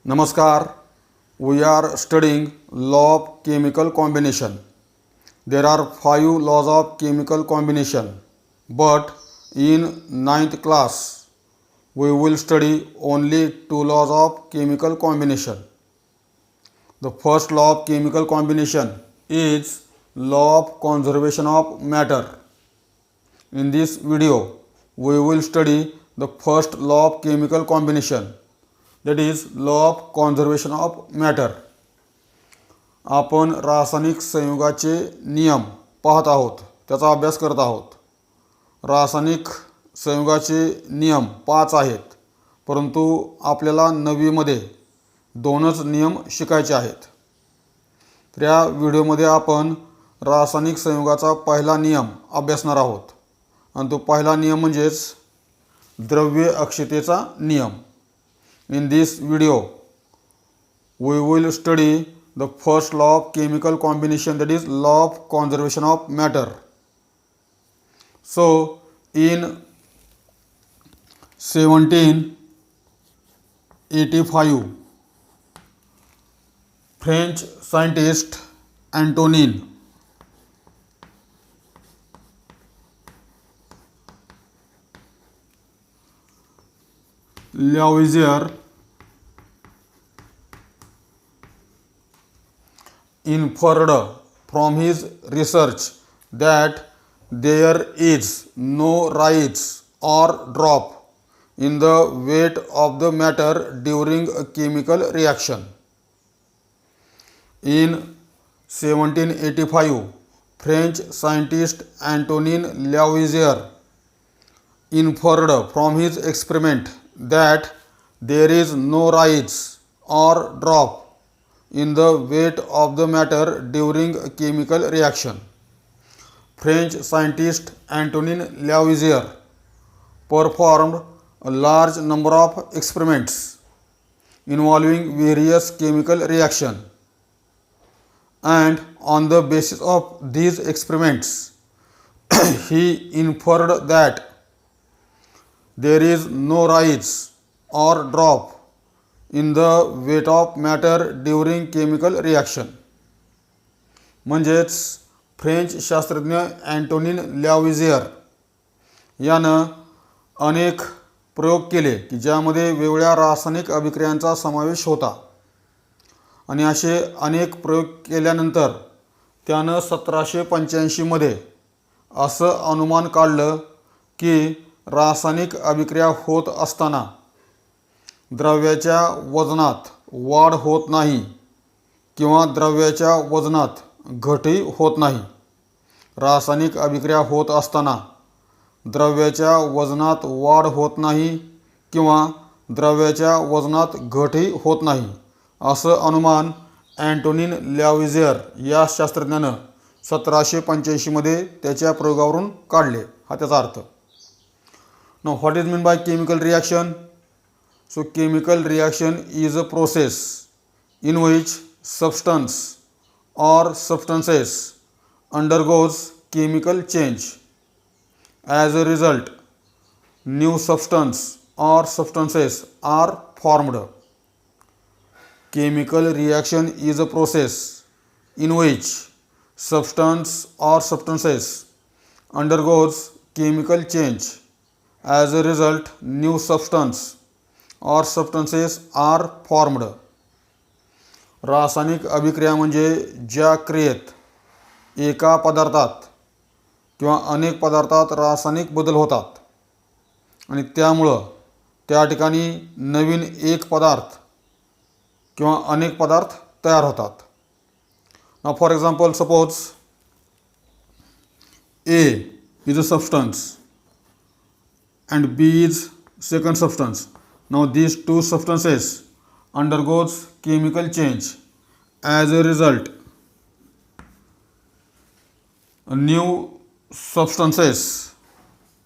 Namaskar. We are studying law of chemical combination. There are 5 laws of chemical combination, but in ninth class we will study only 2 laws of chemical combination. The first law of chemical combination is law of conservation of matter. In this video we will study the first law of chemical combination, that is law of conservation of matter. आपण रासायनिक संयुगाचे नियम पाहत आहोत, त्याचा अभ्यास करत आहोत. रासायनिक संयुगाचे नियम 5 आहेत, परंतु आपल्याला 9वी मध्ये 2च नियम शिकायचे आहेत. तर या व्हिडिओमध्ये आपण रासायनिक संयुगाचा पहिला नियम अभ्यासणार आहोत, आणि तो पहिला नियम म्हणजेच द्रव्य अक्षयतेचा नियम. In this video we will study the first law of chemical combination, that is law of conservation of matter. So in 1785 French scientist Antonin Lavoisier inferred from his research that there is no rise or drop in the weight of the matter during a chemical reaction. In 1785 French scientist Antonin Lavoisier inferred from his experiment that there is no rise or drop in the weight of the matter during a chemical reaction. French scientist Antonin Lavoisier performed a large number of experiments involving various chemical reactions, and on the basis of these experiments he inferred that there is no rise or drop in the weight of matter during chemical reaction. म्हणजेच French शास्त्रज्ञ अँटोनिन लॅव्हिसियर यानं अनेक प्रयोग केले की ज्यामध्ये वेगवेगळ्या रासायनिक अभिक्रियांचा समावेश होता, आणि असे अनेक प्रयोग केल्यानंतर त्यानं 1785 मध्ये असं अनुमान काढलं की रासायनिक अभिक्रिया होत असताना द्रव्याच्या वजनात वाढ होत नाही किंवा द्रव्याच्या वजनात घटही होत नाही. रासायनिक अभिक्रिया होत असताना द्रव्याच्या वजनात वाढ होत नाही किंवा द्रव्याच्या वजनात घटही होत नाही, असं अनुमान अँटोनिन लॅव्हिसियर या शास्त्रज्ञानं 1785 मध्ये त्याच्या प्रयोगावरून काढले. हा त्याचा अर्थ. Now what is meant by chemical reaction? So chemical reaction is a process in which substance or substances undergoes chemical change. As a result, new substance or substances are formed. Chemical reaction is a process in which substance or substances undergoes chemical change. As a result, new substance or substances are formed. रासायनिक अभिक्रिया म्हणजे ज्या क्रियेत एका पदार्थात किंवा अनेक पदार्थात रासायनिक बदल होतात आणि त्यामुळं त्या ठिकाणी नवीन एक पदार्थ किंवा अनेक पदार्थ तयार होतात. Now for example, suppose A is a substance and B is second substance. Now these two substances undergoes chemical change. As a result, new substances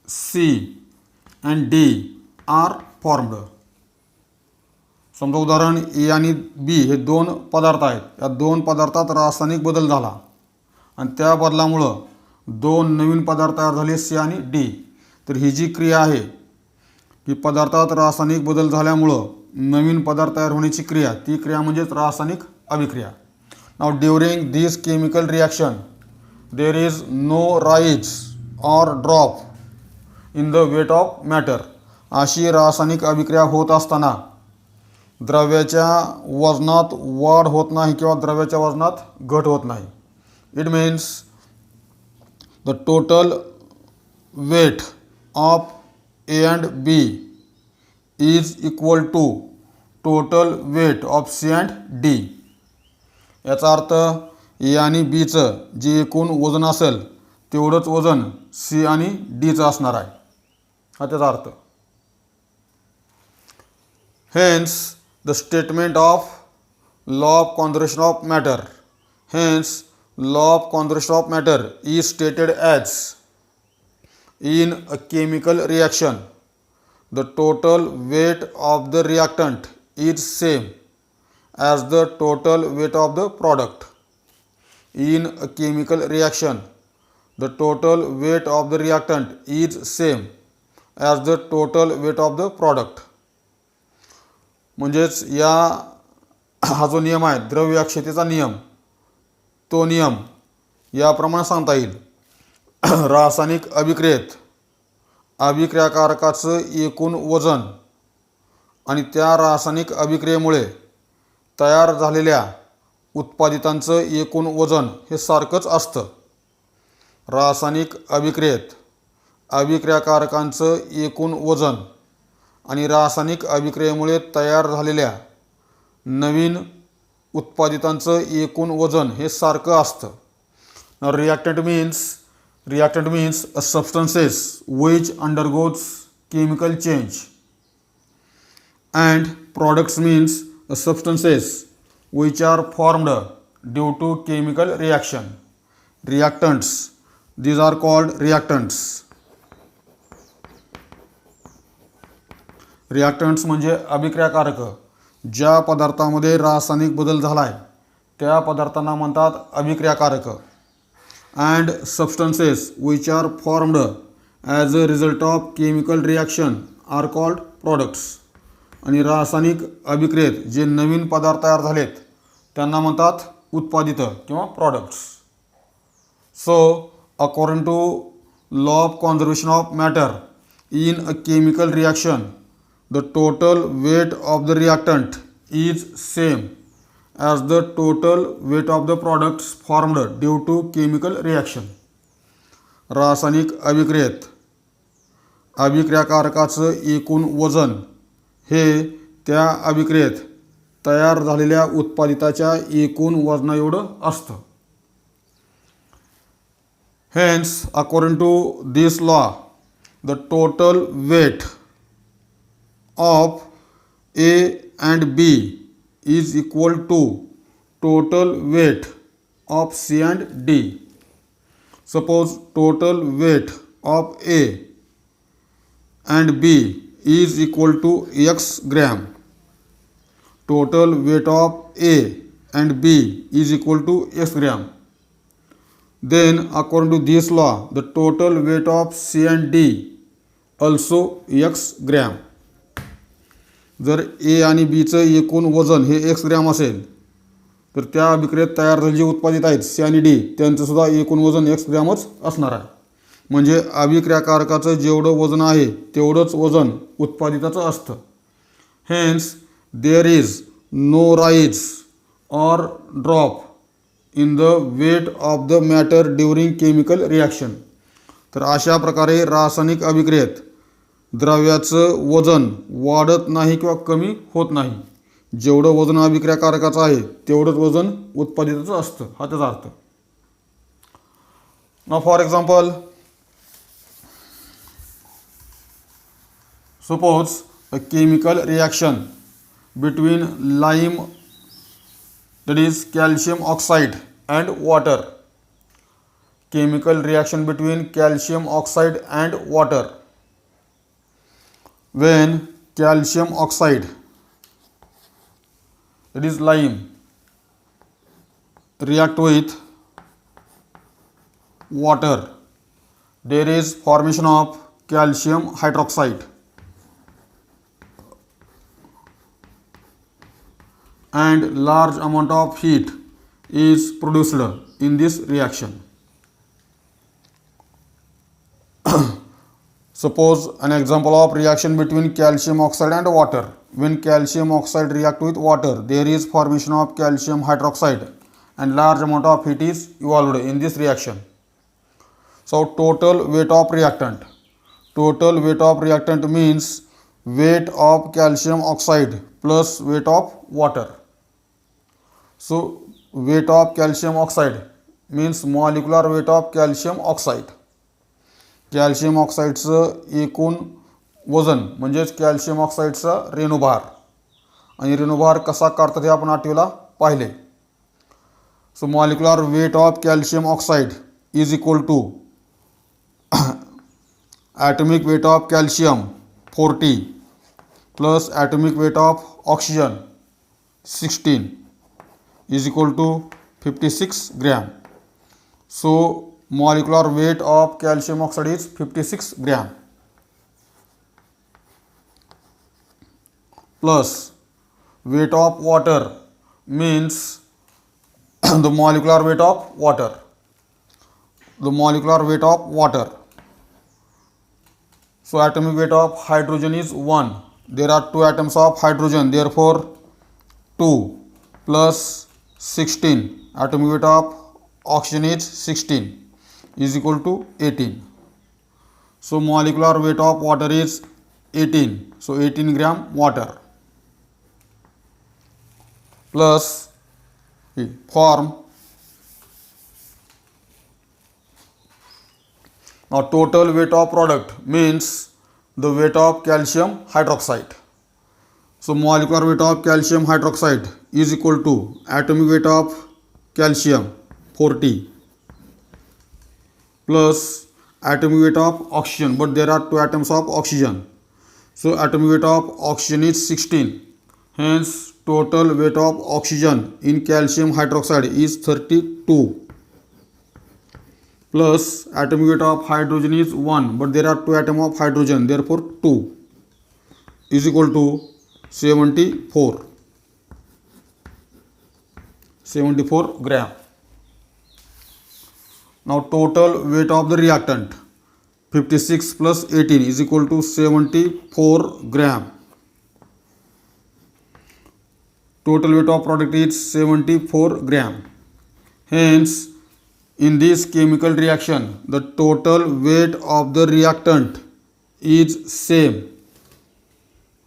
C and D are formed. समजा उदाहरण ए आणि बी हे 2 पदार्थ आहेत. या 2 पदार्थात रासायनिक बदल झाला आणि त्या बदलामुळं 2 नवीन पदार्थ तयार झाले, सी आणि डी. तर ही जी क्रिया आहे की पदार्थात रासायनिक बदल झाल्यामुळं नवीन पदार्थ तयार होण्याची क्रिया, ती क्रिया म्हणजेच रासायनिक अभिक्रिया. Now during this chemical reaction there is no rise or drop in the weight of matter. अशी रासायनिक अभिक्रिया होत असताना द्रव्याच्या वजनात वाढ होत नाही किंवा द्रव्याच्या वजनात घट होत नाही. It means the total weight of A and B is equal to total weight of C and D. याचा अर्थ ए आणि बीचं जे एकूण वजन असेल तेवढंच वजन सी आणि डीचं असणार आहे. हा त्याचा अर्थ. Hence the statement of law of conservation of matter. Hence law of conservation of matter is stated as in a chemical reaction the total weight of the reactant is same as the total weight of the product. In a chemical reaction the total weight of the reactant is same as the total weight of the product. म्हणजेच या हा जो नियम आहे द्रव्य अक्षयतेचा नियम, तो नियम याप्रमाणे सांगता येईल. रासायनिक अभिक्रियेत अभिक्रियाकारकाचं एकूण वजन आणि त्या रासायनिक अभिक्रियेमुळे तयार झालेल्या उत्पादितांचं एकूण वजन हे सारखंच असतं. रासायनिक अभिक्रियेत अभिक्रियाकारकांचं एकूण वजन आणि रासायनिक अभिक्रियेमुळे तयार झालेल्या नवीन उत्पादितांचं एकूण वजन हे सारखं असतं. Reactant means a substances which undergoes chemical change, and products means a substances which are formed due to chemical reaction. Reactants, these are called reactants. Reactants म्हणजे अभिक्रियाकारक. ज्या पदार्थामध्ये रासायनिक बदल झालाय त्या पदार्थांना म्हणतात अभिक्रियाकारक. And substances which are formed as a result of chemical reaction are called products. आणि रासायनिक अभिक्रियेत जे नवीन पदार्थ तयार झालेत त्यांना म्हणतात उत्पादित किंवा products. So according to law of conservation of matter in a chemical reaction the total weight of the reactant is same as the total weight of the products formed due to chemical reaction. रासायनिक अभिक्रियेत अभिक्रियाकारकाचं एकूण वजन हे त्या अभिक्रियेत तयार झालेल्या उत्पादिताच्या एकूण वजना एवढं असतं. Hence, according to this law, the total weight of A and B is equal to total weight of C and D. Suppose total weight of A and B is equal to X gram. Total weight of A and B is equal to X gram. Then according to this law, the total weight of C and D also X gram. जर ए आणि बीचं एकूण वजन हे x gram असेल तर त्या अभिक्रियेत तयार झालेली जी उत्पादित आहेत सी आणि डी त्यांचंसुद्धा एकूण वजन एक्स ग्रॅमच असणार आहे. म्हणजे अभिक्रियाकारकाचं जेवढं वजन आहे तेवढंच वजन उत्पादिताचं असतं. Hence there is no rise or drop in the weight of the matter during chemical reaction. तर अशा प्रकारे रासायनिक अभिक्रियेत द्रव्याचं वजन वाढत नाही किंवा कमी होत नाही. जेवढं वजन अभिक्रियाकारकाचं आहे तेवढंच वजन उत्पादिताचं असतं. हा त्याचा अर्थ. Now for example, suppose a chemical reaction between lime that is calcium oxide and water. Chemical reaction between calcium oxide and water. When calcium oxide, that is lime, react with water, there is formation of calcium hydroxide. and large amount of heat is produced in this reaction. Suppose an example of reaction between calcium oxide and water. When calcium oxide react with water, there is formation of calcium hydroxide and large amount of heat is evolved in this reaction. So total weight of reactant. Total weight of reactant means weight of calcium oxide plus weight of water. So weight of calcium oxide means molecular weight of calcium oxide. Calcium ऑक्साईडचं एकूण वजन म्हणजेच calcium ऑक्साईडचा रेणुभार आणि रेणुभार कसा काढतात हे आपण आठवीला पाहिले. So molecular weight of calcium oxide is equal to atomic weight of calcium 40 plus atomic weight of oxygen 16 is equal to 56 gram. So molecular weight of calcium oxide is 56 gram plus weight of water means the molecular weight of water. The molecular weight of water. So atomic weight of hydrogen is 1. There are 2 atoms of hydrogen, therefore 2 plus 16. Atomic weight of oxygen is 16. Is equal to 18. So molecular weight of water is 18. So 18 gram water plus form. Now total weight of product means the weight of calcium hydroxide. So molecular weight of calcium hydroxide is equal to atomic weight of calcium 40 plus atomic weight of oxygen, but there are 2 atoms of oxygen. So atomic weight of oxygen is 16. Hence total weight of oxygen in calcium hydroxide is 32 plus atomic weight of hydrogen is 1, but there are 2 atoms of hydrogen, therefore 2 is equal to 74 gram. Now total weight of the reactant 56 plus 18 is equal to 74 gram. Total weight of product is 74 gram. Hence in this chemical reaction the total weight of the reactant is same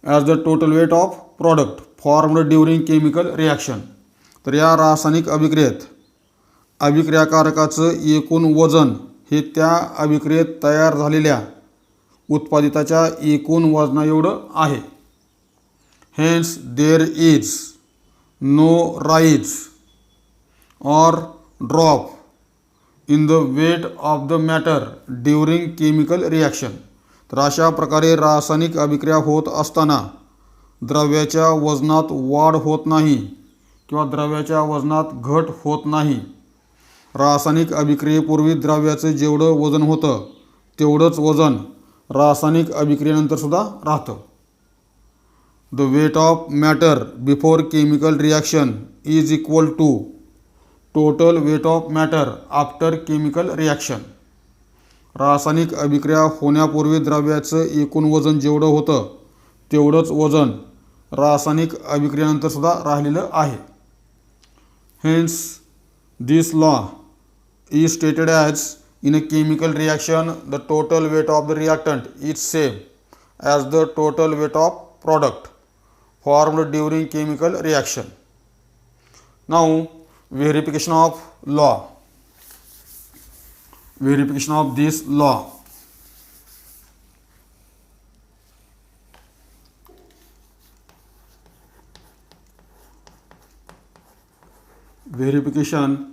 as the total weight of product formed during chemical reaction. तर या रासायनिक अभिक्रियेत अभिक्रियाकारकाचं एकूण वजन हे त्या अभिक्रियेत तयार झालेल्या उत्पादिताच्या एकूण वजना एवढं आहे. Hence there is no rise or drop in the weight of the matter during chemical reaction. तर अशा प्रकारे रासायनिक अभिक्रिया होत असताना द्रव्याच्या वजनात वाढ होत नाही किंवा द्रव्याच्या वजनात घट होत नाही. रासायनिक अभिक्रियेपूर्वी द्रव्याचं जेवढं वजन होतं तेवढंच वजन रासायनिक अभिक्रियेनंतर सुद्धा राहतं. The weight of matter before chemical reaction is equal to total weight of matter after chemical reaction. रासायनिक अभिक्रिया होण्यापूर्वी द्रव्याचं एकूण वजन जेवढं होतं तेवढंच वजन रासायनिक अभिक्रियेनंतर सुद्धा राहिलेलं आहे. Hence this law is stated as in a chemical reaction the total weight of the reactant is same as the total weight of product formed during chemical reaction. Now verification of law. Verification of this law. Verification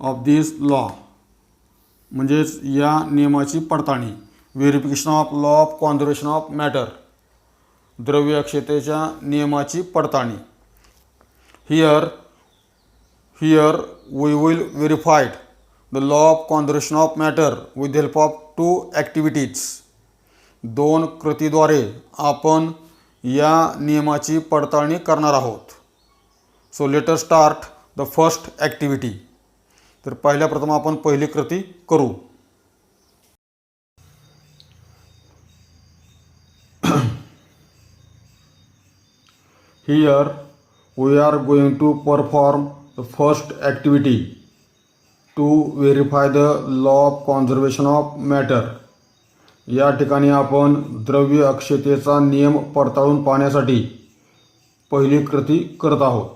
of this law म्हणजेच या नियमाची पडताळणी. Verification of law of conservation of matter द्रव्य अक्षयतेच्या नियमाची पडताळणी. Here we will verified the law of conservation of matter with help of 2 activities. 2 कृतीद्वारे आपण या नियमाची पडताळणी करणार आहोत. So let us start the first activity. तर प्रथम आपण पहिली कृती करू. Here we are going to perform the first activity to verify the law of conservation of matter. या ठिकाणी आपण द्रव्य अक्षयतेचा नियम पडताळून पाहण्यासाठी पहिली कृती करत आहोत.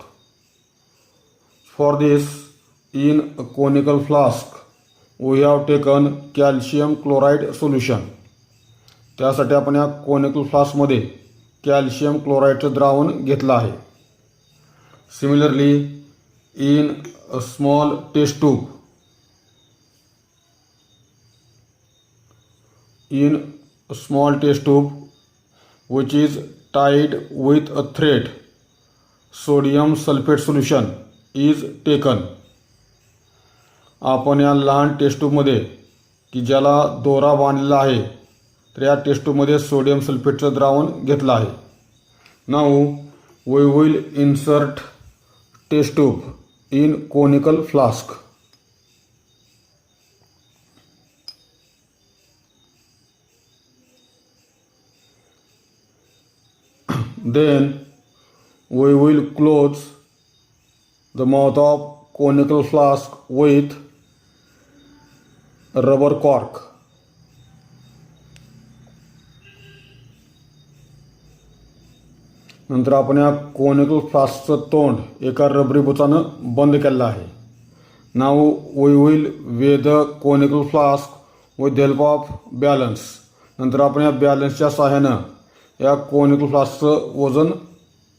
For this, in a conical flask we have taken calcium chloride solution. त्यासाठी आपण या कोनिकल फ्लास्कमध्ये कॅल्शियम क्लोराईडचं द्रावण घेतलं आहे. Similarly in a small test tube which is tied with a thread, sodium sulfate solution is taken. आपण या लहान टेस्ट ट्यूबमध्ये की ज्याला दोरा बांधलेला आहे तर या टेस्ट ट्यूबमध्ये सोडियम सल्फेटचं द्रावण घेतलं आहे. Now we will insert test tube in conical flask. Then we will close the mouth of conical flask with a rubber cork. नंतर आपण या कोनिकल फ्लास्कचं तोंड एका रबरी बुचानं बंद केलेलं आहे. Now we will weigh the conical flask with the help of balance. नंतर आपण या बॅलन्सच्या सहाय्यानं या कोनिकल फ्लास्कचं वजन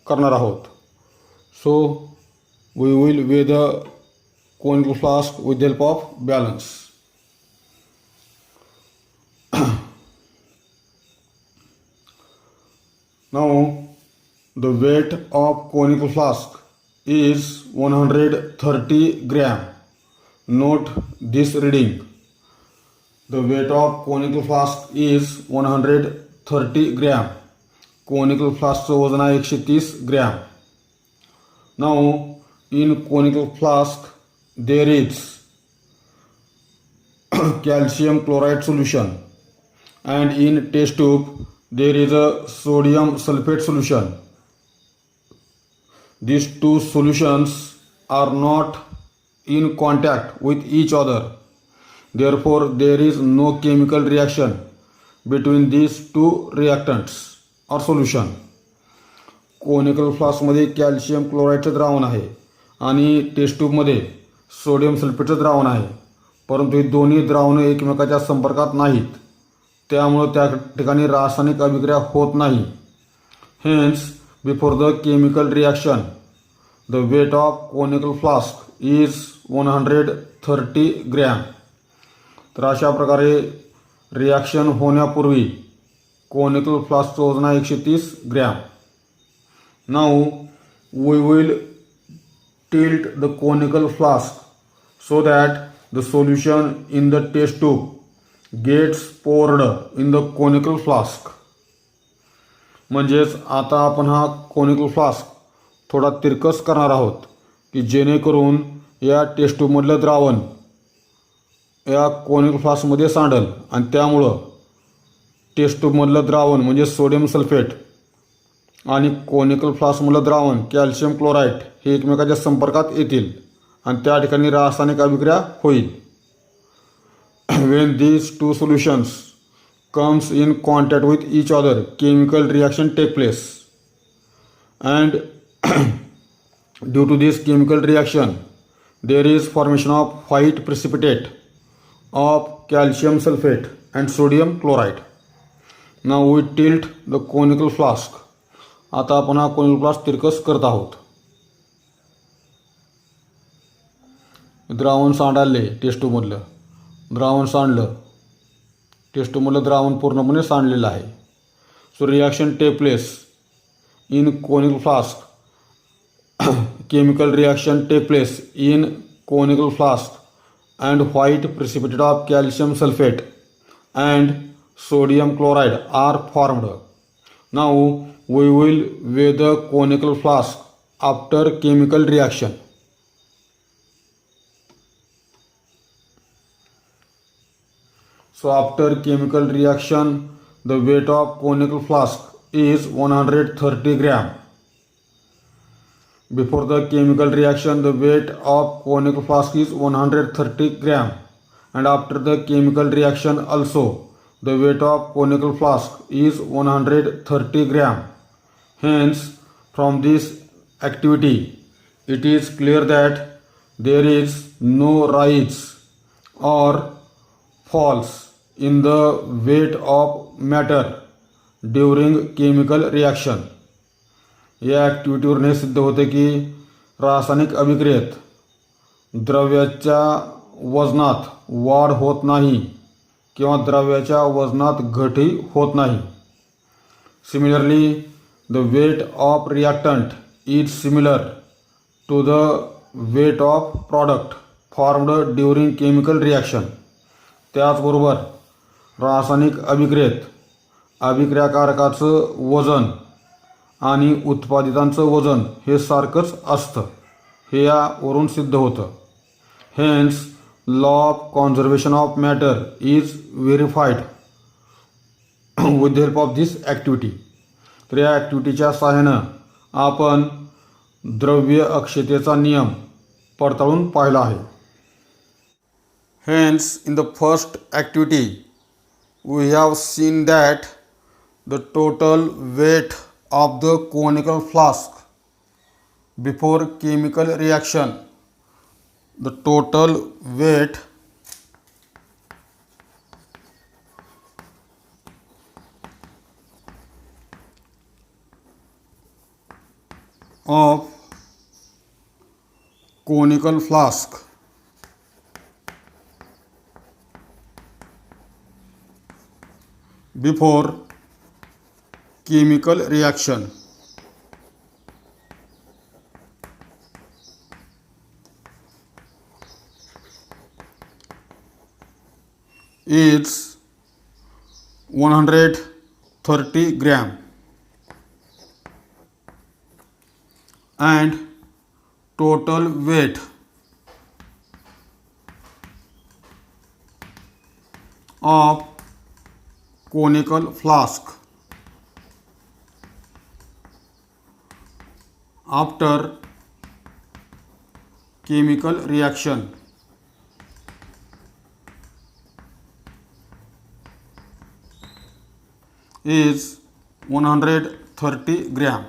करणार आहोत. So we will weigh the conical flask with the help of balance. Now the weight of conical flask is 130 gram. Note this reading. The weight of conical flask is 130 gram. Conical flask वजन आहे 130 gram. Now in conical flask there is calcium chloride solution and in test tube there is a sodium sulfate solution. These two solutions are not in contact with each other. Therefore, there is no chemical reaction between these two reactants or solution. Conical फ्लास्कमध्ये calcium क्लोराईडचं द्रावण आहे आणि test ट्यूबमध्ये sodium सल्फेटचं द्रावण आहे. परंतु ही दोन्ही द्रावणं एकमेकाच्या संपर्कात नाहीत. त्यामुळे त्या ठिकाणी रासायनिक अभिक्रिया होत नाही. Hence, before the chemical reaction, the weight of conical flask is 130 gram. तर अशा प्रकारे रिॲक्शन होण्यापूर्वी कोनिकल फ्लास्कचं वजन आहे 130 gram. Now we will tilt the conical flask so that the solution in the test tube gets poured in the conical flask. म्हणजेच आता आपण हा कोनिकल फ्लास्क थोडा तिरकस करणार आहोत की जेणेकरून या टेस्ट ट्यूबमधलं द्रावण या कोनिकल फ्लास्कमध्ये सांडेल आणि त्यामुळं टेस्ट ट्यूबमधलं द्रावण म्हणजे सोडियम सल्फेट आणि कोनिकल फ्लास्कमधलं द्रावण कॅल्शियम क्लोराईड हे एकमेकाच्या संपर्कात येतील आणि त्या ठिकाणी रासायनिक अभिक्रिया होईल. When these two solutions comes in contact with each other, chemical reaction take place, and due to this chemical reaction there is formation of white precipitate of calcium sulfate and sodium chloride. Now we tilt the conical flask. आता आपण हा conical flask तिरकस करत आहोत. द्रावण सांडाले test ट्यूबमधलं द्रावण सांडलं. Test ट्यूबमधलं द्रावण पूर्णपणे सांडलेलं आहे. So reaction take place in conical flask. chemical reaction take place in conical flask and white precipitate of calcium sulfate and sodium chloride are formed. Now we will weigh the conical flask after chemical reaction. So after chemical reaction, the weight of conical flask is 130 gram. Before the chemical reaction, the weight of conical flask is 130 gram, and after the chemical reaction also, the weight of conical flask is 130 gram. Hence, from this activity, it is clear that there is no rise or falls in the weight of matter during chemical reaction. या ॲक्टिव्हिटीवरून हे सिद्ध होते की रासायनिक अभिक्रियेत द्रव्याच्या वजनात वाढ होत नाही किंवा द्रव्याच्या वजनात घटही होत नाही. Similarly the weight of reactant is similar to the weight of product formed during chemical reaction. त्याचबरोबर रासायनिक अभिक्रियेत अभिक्रियाकारकाचं वजन आणि उत्पादितांचं वजन हे सारखंच असतं, हे यावरून सिद्ध होतं. Hence law of conservation of matter is verified with the help of this activity. तर या ॲक्टिव्हिटीच्या सहाय्यानं आपण द्रव्य अक्षयतेचा नियम पडताळून पाहिला आहे. Hence in the first activity we have seen that the total weight of the conical flask before chemical reaction, the total weight of conical flask before chemical reaction is 130 gram and total weight of conical flask after chemical reaction is 130 gram.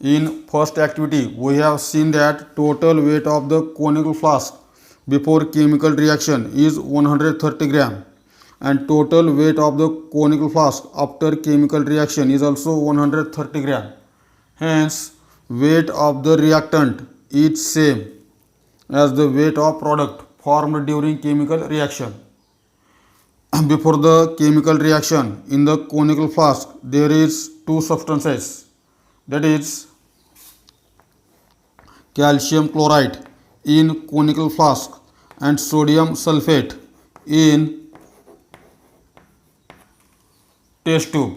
In first activity, we have seen that total weight of the conical flask before chemical reaction is 130 gram and total weight of the conical flask after chemical reaction is also 130 gram. Hence, weight of the reactant is same as the weight of product formed during chemical reaction. Before the chemical reaction in the conical flask, there is two substances, that is calcium chloride in conical flask and sodium sulfate in test tube.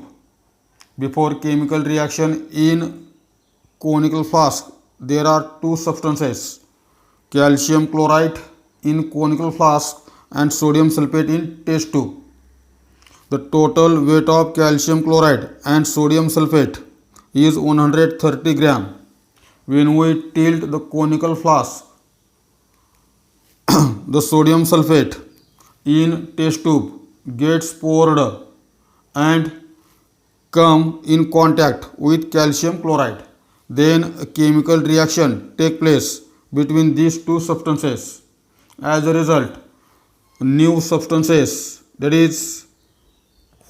Before chemical reaction in conical flask, there are two substances, calcium chloride in conical flask and sodium sulfate in test tube. The total weight of calcium chloride and sodium sulfate is 130 gram. When we tilt the conical flask, the sodium sulfate in test tube gets poured and come in contact with calcium chloride. Then a chemical reaction takes place between these two substances. As a result, new substances, that is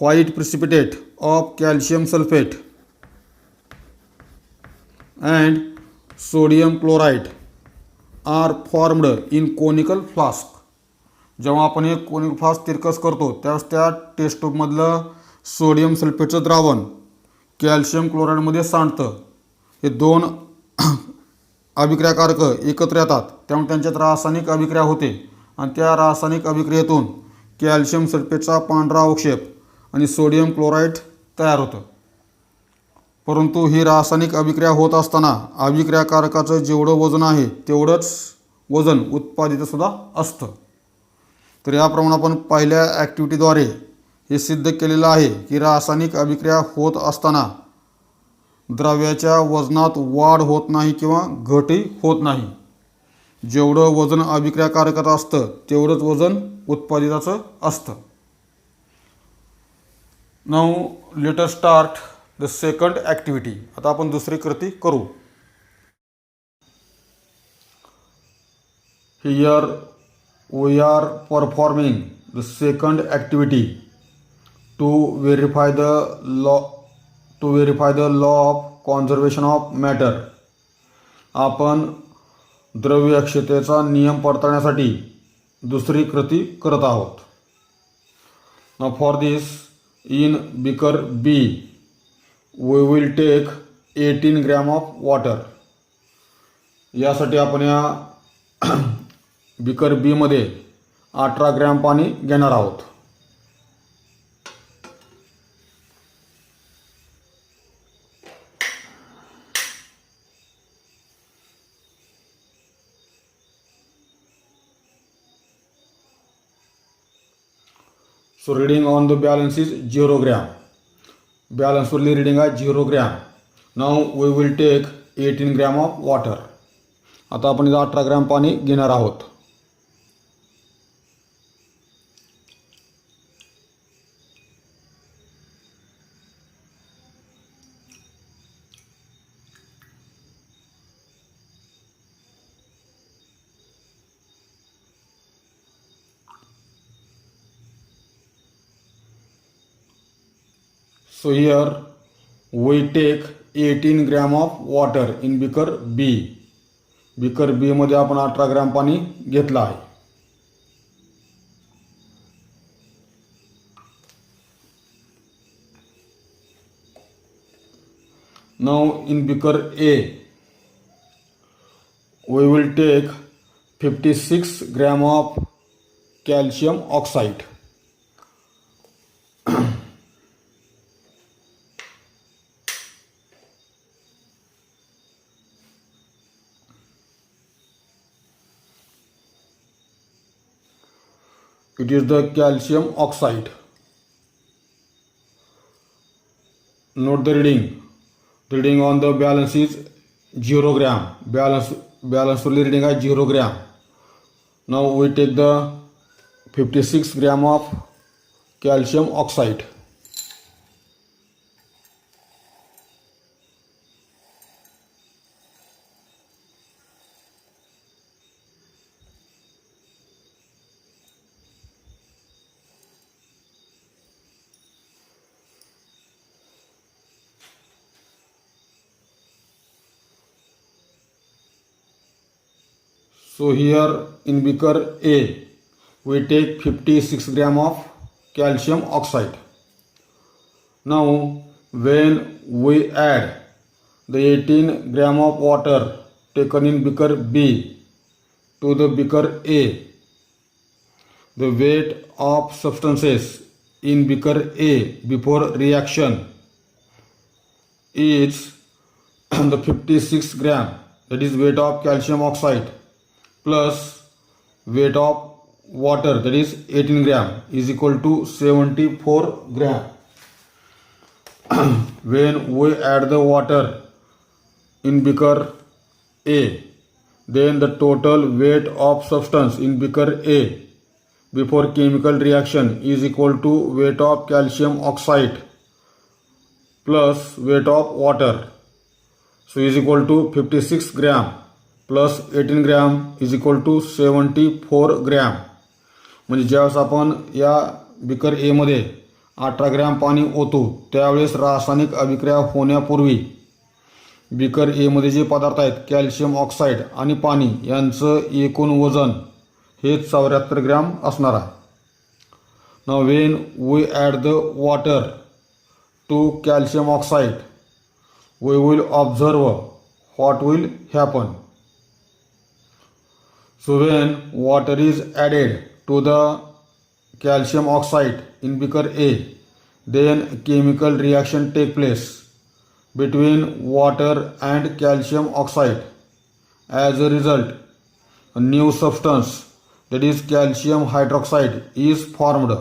white precipitate of calcium sulfate and sodium chloride are formed in conical flask. जेव्हा आपण हे conical flask तिरकस करतो त्यावेळेस त्या test ट्यूबमधलं sodium सल्फेटचं द्रावण calcium क्लोराईडमध्ये सांडतं. हे दोन अभिक्रियाकारक एकत्र येतात, त्यामुळे त्यांच्यात रासायनिक अभिक्रिया होते आणि त्या रासायनिक अभिक्रियेतून कॅल्शियम सल्फेटचा पांढरा अवक्षेप आणि सोडियम क्लोराईड तयार होतं. परंतु ही रासायनिक अभिक्रिया होत असताना अभिक्रियाकारकाचं जेवढं वजन आहे तेवढंच वजन उत्पादितसुद्धा असतं. तर याप्रमाणे आपण पहिल्या ॲक्टिव्हिटीद्वारे हे सिद्ध केलेलं आहे की रासायनिक अभिक्रिया होत असताना द्रव्याच्या वजनात वाढ होत नाही किंवा घटही होत नाही. जेवढं वजन अभिक्रियाकारकाचं असतं तेवढंच वजन उत्पादिताचं असतं. Now let us start the second activity. आता आपण दुसरी कृती करू. Here we are performing the second activity to verify the law of conservation of matter. आपण द्रव्य अक्षतेचा नियम पडताळण्यासाठी दुसरी कृती करत आहोत. Now for this in beaker B we will take 18 gram of water. यासाठी आपण या बीकर बी मध्ये 18 ग्रॅम पाणी घेणार आहोत. So reading on the balance is 0 gram. Balance only reading आहे 0 gram. Now we will take 18 gram of water. आता आपण इथं 18 ग्रॅम पाणी घेणार आहोत. So here we take 18 gram of water in beaker B. beaker B मध्ये आपण 18 gram पाणी घेतलं आहे. Now in beaker A we will take 56 gram of calcium oxide. It is the calcium oxide. Note the reading. The reading on the balance is 0 gram. Balance only reading is 0 gram. Now we take the 56 gram of calcium oxide. So here in beaker A we take 56 gram of calcium oxide. Now when we add the 18 gram of water taken in beaker B to the beaker A, the weight of substances in beaker A before reaction is the 56 gram, that is weight of calcium oxide, plus weight of water, that is 18 gram, is equal to 74 gram. When we add the water in beaker A, then the total weight of substance in beaker A before chemical reaction is equal to weight of calcium oxide plus weight of water. So is equal to 56 gram plus 18 gram is equal to 74 gram. म्हणजे ज्यावेळेस आपण या beaker ए मध्ये 18 gram पाणी ओतू त्यावेळेस रासायनिक अभिक्रिया होण्यापूर्वी बिकर ए मध्ये जे पदार्थ आहेत कॅल्शियम ऑक्साईड आणि पाणी यांचं एकूण वजन हे 74 ग्रॅम असणार आहे. Now when we add the water to calcium oxide we will observe what will happen. So when water is added to the calcium oxide in beaker A, then chemical reaction take place. between water and calcium oxide. As a result, a new substance, that is calcium hydroxide, is formed,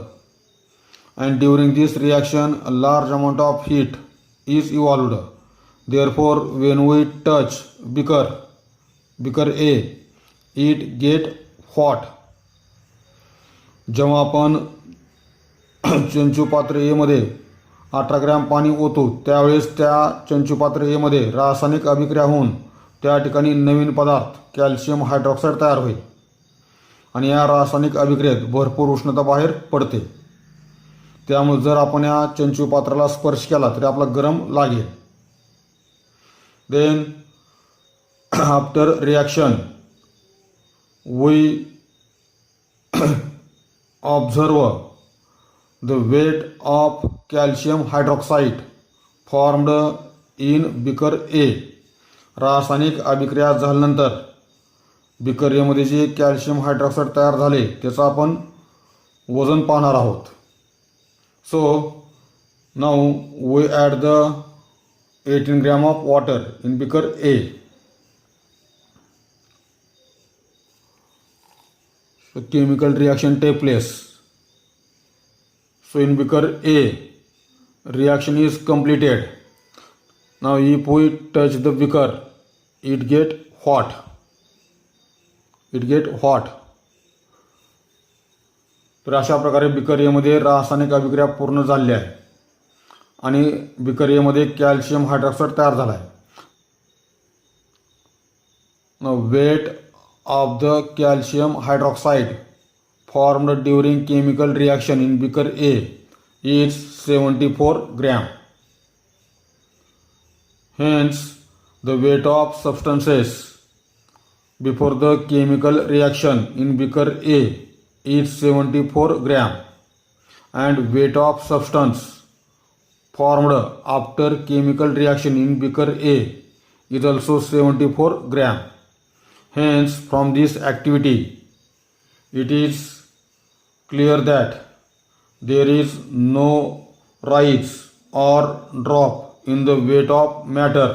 and during this reaction a large amount of heat is evolved. Therefore, when we touch beaker A, it get hot. जेव्हा आपण चंचुपात्र ए मध्ये 18 gram पाणी ओतू त्यावेळेस त्या चंचुपात्र ए मध्ये रासायनिक अभिक्रिया होऊन त्या ठिकाणी नवीन पदार्थ कॅल्शियम हायड्रॉक्साईड तयार होईल आणि या रासायनिक अभिक्रियेत भरपूर उष्णता बाहेर पडते. त्यामुळे जर आपण या चंचुपात्राला स्पर्श केला तरी आपला गरम लागेल. Then after reaction we observe the weight of calcium hydroxide formed in beaker A. रासायनिक अभिक्रिया झाल्यानंतर बीकर ए मध्ये जे कॅल्शियम हायड्रॉक्साईड तयार झाले त्याचं आपण वजन पाहणार आहोत. So now we add the 18 gram of water in beaker A. So chemical reaction take place. So in beaker A, reaction is completed. Now if we touch the beaker, it get hot. तर अशा प्रकारे beaker A मध्ये रासायनिक अभिक्रिया पूर्ण झाली आहे आणि बीकर ए मध्ये कॅल्शियम हायड्रॉक्साईड तयार झाला आहे. Now weight of the calcium hydroxide formed during chemical reaction in beaker A is 74 gram. Hence, the weight of substances before the chemical reaction in beaker A is 74 gram, and weight of substance formed after chemical reaction in beaker A is also 74 gram. Hence, from this activity, it is clear that there is no rise or drop in the weight of matter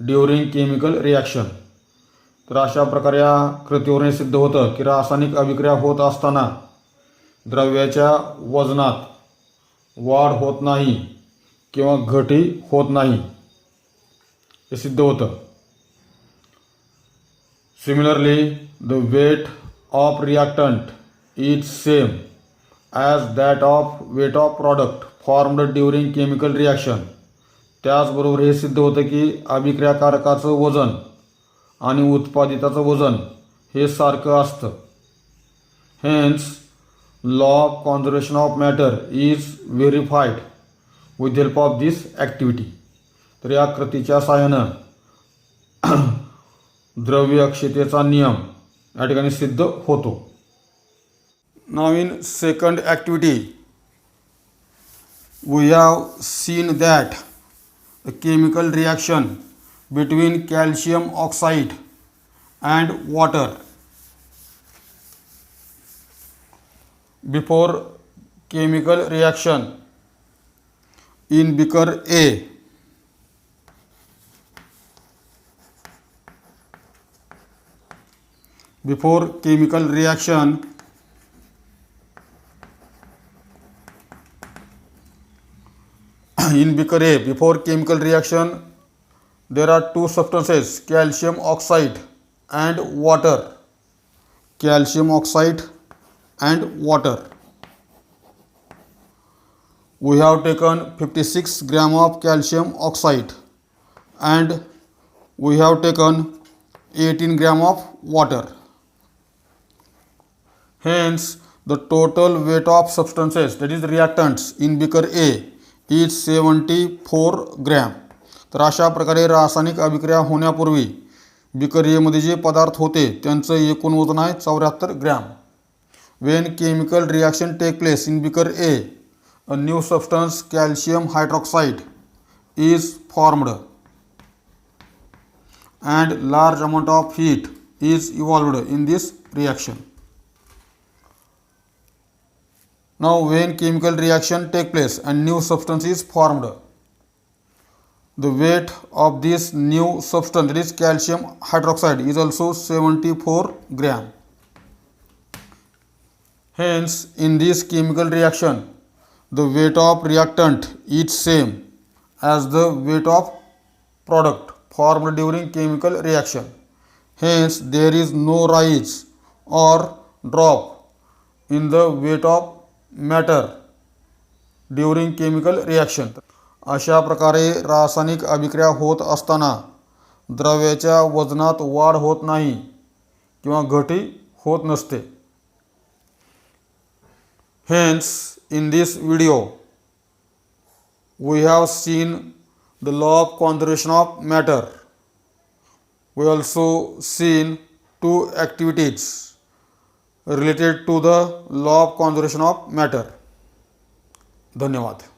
during chemical reaction. तर अशा प्रकारे या कृतीवरून सिद्ध होतं की रासायनिक अभिक्रिया होत असताना द्रव्याच्या वजनात वाढ होत नाही किंवा घटही होत नाही हे सिद्ध होतं. Similarly, the weight of reactant is same as that of weight of product formed during chemical reaction. त्याचबरोबर हे सिद्ध होतं की अभिक्रियाकारकाचं वजन आणि उत्पादिताचं वजन हे सारखं असतं. Hence, law of conservation of matter is verified with help of this activity. तर या कृतीच्या सहाय्यानं द्रव्य अक्षयतेचा नियम या ठिकाणी सिद्ध होतो. Now in second activity we have seen that the chemical reaction between calcium oxide and water before chemical reaction in beaker A. Before chemical reaction in beaker A, before chemical reaction, there are two substances, calcium oxide and water. Calcium oxide and water. We have taken 56 gram of calcium oxide and we have taken 18 gram of water. Hence, the total weight of substances, that is reactants, in beaker A is 74 gram. तर अशा प्रकारे रासायनिक अभिक्रिया होण्यापूर्वी beaker A मध्ये जे पदार्थ होते त्यांचं एकूण वजन आहे 74 gram. When chemical reaction take place in beaker A, a new substance, calcium hydroxide, is formed and large amount of heat is evolved in this reaction. Now when chemical reaction take place and new substance is formed, The weight of this new substance, that is calcium hydroxide, is also 74 gram. Hence, in this chemical reaction, the weight of reactant is same as the weight of product formed during chemical reaction. Hence, there is no rise or drop in the weight of matter during chemical reaction. अशा प्रकारे रासायनिक अभिक्रिया होत असताना द्रव्याच्या वजनात वाढ होत नाही किंवा घटी होत नसते. Hence, in this video, we have seen the law of conservation of matter. We also seen two activities related to the law of conservation of matter. धन्यवाद.